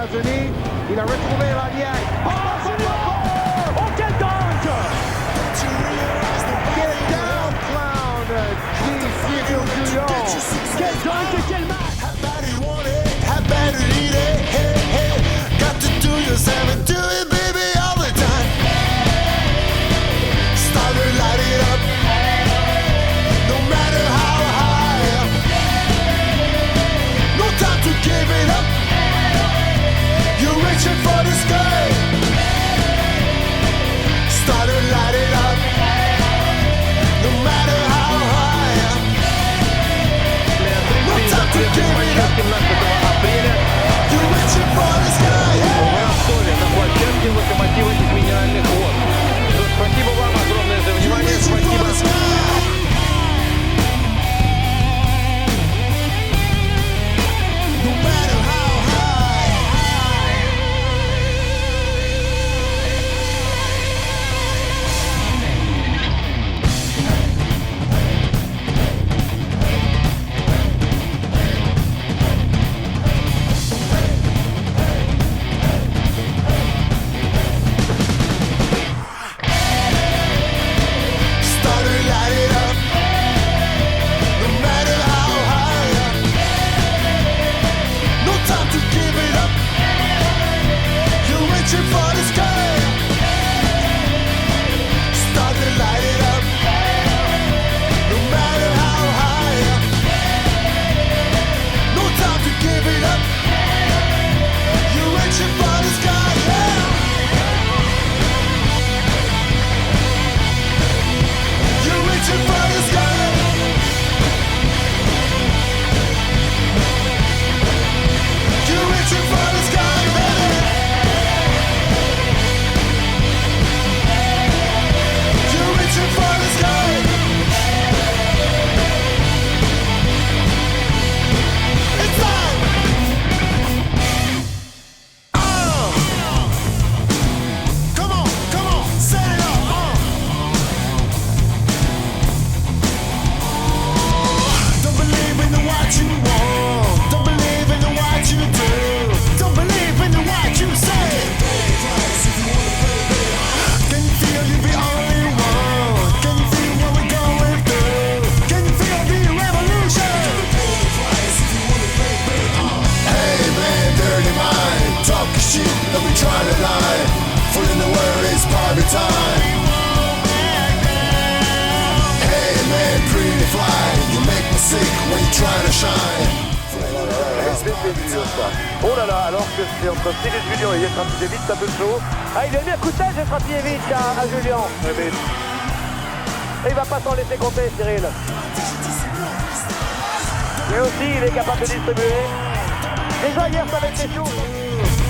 États-Unis. Il a retrouvé la vieille. Oh, Oh, quel dunk! Get down, clown! G. Julien. Quel dunk et quel match! How bad you want it? How bad you need it? Hey, hey. Got to do yourself and do it, baby, all the time. Start to light it up. No matter how high. No time to give it up. You're reaching for the sky. Start to light it up. No matter how high. No time to give it up. 17 You're reaching for the sky. на площадке Локомотива этих минеральных вод. Спасибо вам огромное за внимание. Спасибо. Time. Hey man, pretty fly. You make me sick when you try to shine. Oh là là, alors que c'est entre Cyril Julien et Yestratievich, c'est un peu chaud. Ah, il lui a mis un coup de tête, Yestratievich, à Julien. Et il va pas s'en laisser compter, Cyril. Lui aussi, il est capable de distribuer. Déjà hier, ça avait été chaud.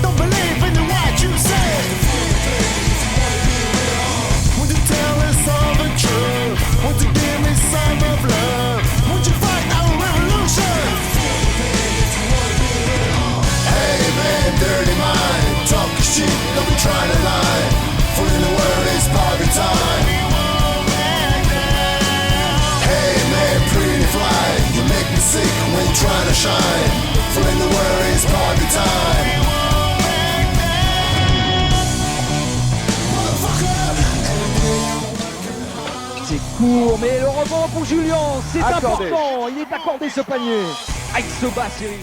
Don't believe in what you say. Would you tell us all the truth? Would you give me some of love? Would you fight our revolution? Hey man, dirty mind, talk shit, don't be trying to lie. Fooling the world is party time. Hey man, pretty fly, you make me sick when you're trying to shine. Fooling the world is party time. C'est court, mais le rebond pour Julien, c'est Accordé. important. Il est accordé ce panier. Ah, il se bat, Cyril.